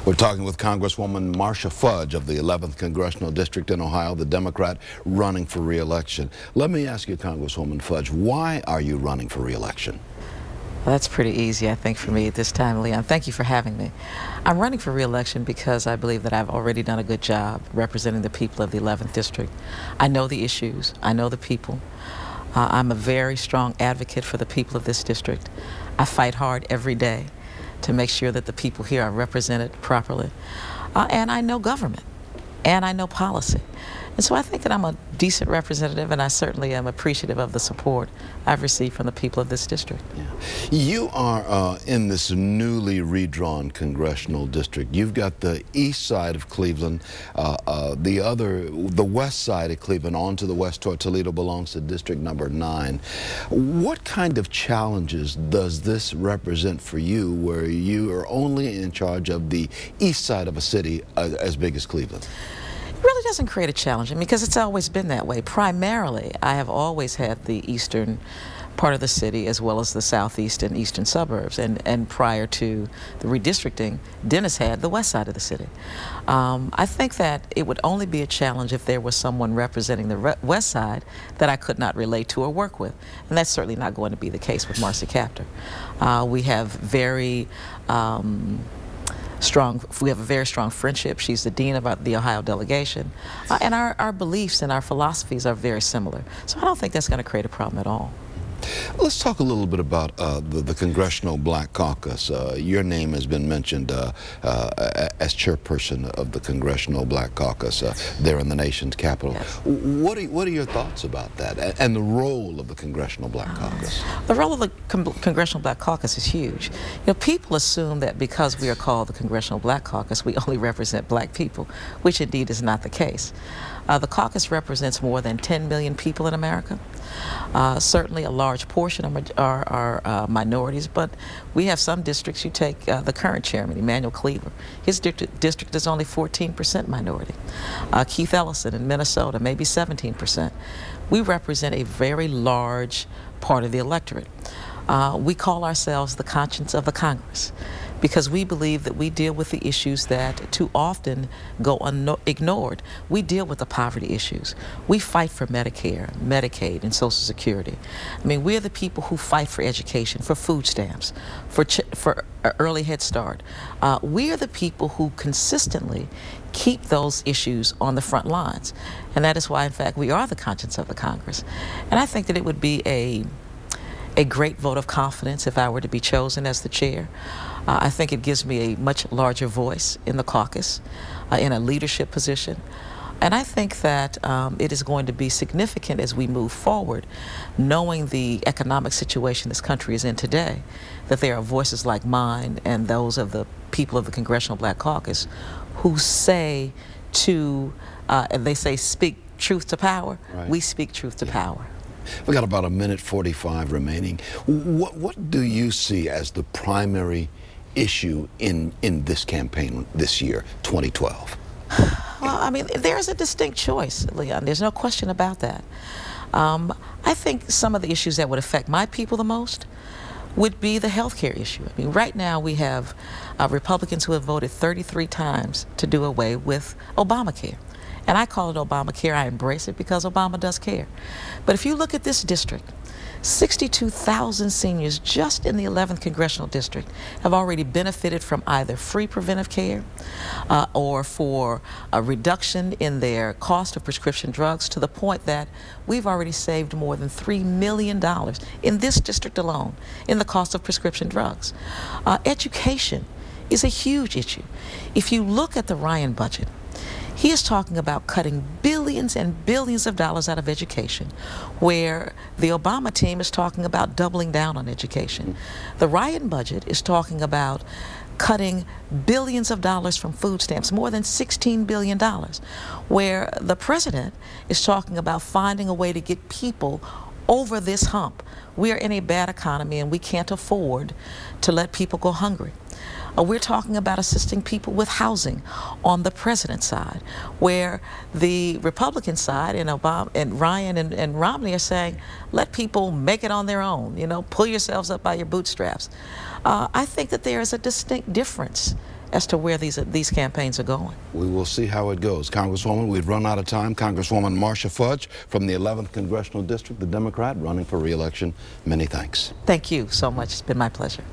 We're talking with Congresswoman Marsha Fudge of the 11th Congressional District in Ohio, the Democrat running for re-election. Let me ask you, Congresswoman Fudge, why are you running for re-election? Well, that's pretty easy, I think, for me at this time, Leon. Thank you for having me. I'm running for re-election because I believe that I've already done a good job representing the people of the 11th District. I know the issues. I know the people. I'm a very strong advocate for the people of this district. I fight hard every day to make sure that the people here are represented properly. And I know government, and I know policy. And so I think that I'm a decent representative, and I certainly am appreciative of the support I've received from the people of this district. Yeah. You are in this newly redrawn congressional district. You've got the east side of Cleveland, the west side of Cleveland onto the west toward Toledo belongs to District number 9. What kind of challenges does this represent for you, where you are only in charge of the east side of a city as big as Cleveland? It really doesn't create a challenge, because it's always been that way. Primarily, I have always had the eastern part of the city as well as the southeast and eastern suburbs. And prior to the redistricting, Dennis had the west side of the city. I think that it would only be a challenge if there was someone representing the west side that I could not relate to or work with. And that's certainly not going to be the case with Marcy Kaptur. We have a very strong friendship. She's the dean of the Ohio delegation. And our beliefs and our philosophies are very similar. So I don't think that's going to create a problem at all. Let's talk a little bit about the Congressional Black Caucus. Your name has been mentioned as chairperson of the Congressional Black Caucus there in the nation's capital. Yes. What are your thoughts about that and the role of the Congressional Black Caucus? The role of the Congressional Black Caucus is huge. You know, people assume that because we are called the Congressional Black Caucus, we only represent black people, which indeed is not the case. The caucus represents more than 10 million people in America. Certainly a large portion are minorities, but we have some districts. You take the current chairman, Emanuel Cleaver. His district is only 14% minority. Keith Ellison in Minnesota, maybe 17%. We represent a very large part of the electorate. We call ourselves the conscience of the Congress, because we believe that we deal with the issues that too often go ignored. We deal with the poverty issues. We fight for Medicare, Medicaid, and Social Security. I mean, we're the people who fight for education, for food stamps, for early Head Start. We are the people who consistently keep those issues on the front lines. And that is why, in fact, we are the conscience of the Congress. And I think that it would be a great vote of confidence if I were to be chosen as the chair. I think it gives me a much larger voice in the caucus, in a leadership position. And I think that it is going to be significant as we move forward, knowing the economic situation this country is in today, that there are voices like mine and those of the people of the Congressional Black Caucus who say they say speak truth to power. Right. We speak truth to power. We've got about 1:45 remaining. What do you see as the primary issue in this campaign this year, 2012? Well, I mean, there's a distinct choice, Leon. There's no question about that. I think some of the issues that would affect my people the most would be the health care issue. I mean, right now we have Republicans who have voted 33 times to do away with Obamacare. And I call it Obamacare. I embrace it because Obama does care. But if you look at this district, 62,000 seniors just in the 11th Congressional District have already benefited from either free preventive care or for a reduction in their cost of prescription drugs, to the point that we've already saved more than $3 million in this district alone in the cost of prescription drugs. Education is a huge issue. If you look at the Ryan budget, he is talking about cutting billions and billions of dollars out of education, where the Obama team is talking about doubling down on education. The Ryan budget is talking about cutting billions of dollars from food stamps, more than $16 billion, where the president is talking about finding a way to get people over this hump. We are in a bad economy, and we can't afford to let people go hungry. We're talking about assisting people with housing on the president's side, where the Republican side and Obama and Ryan and Romney are saying, let people make it on their own, you know, pull yourselves up by your bootstraps. I think that there is a distinct difference as to where these campaigns are going. We will see how it goes. Congresswoman, we've run out of time. Congresswoman Marsha Fudge from the 11th Congressional District, the Democrat running for re-election. Many thanks. Thank you so much. It's been my pleasure.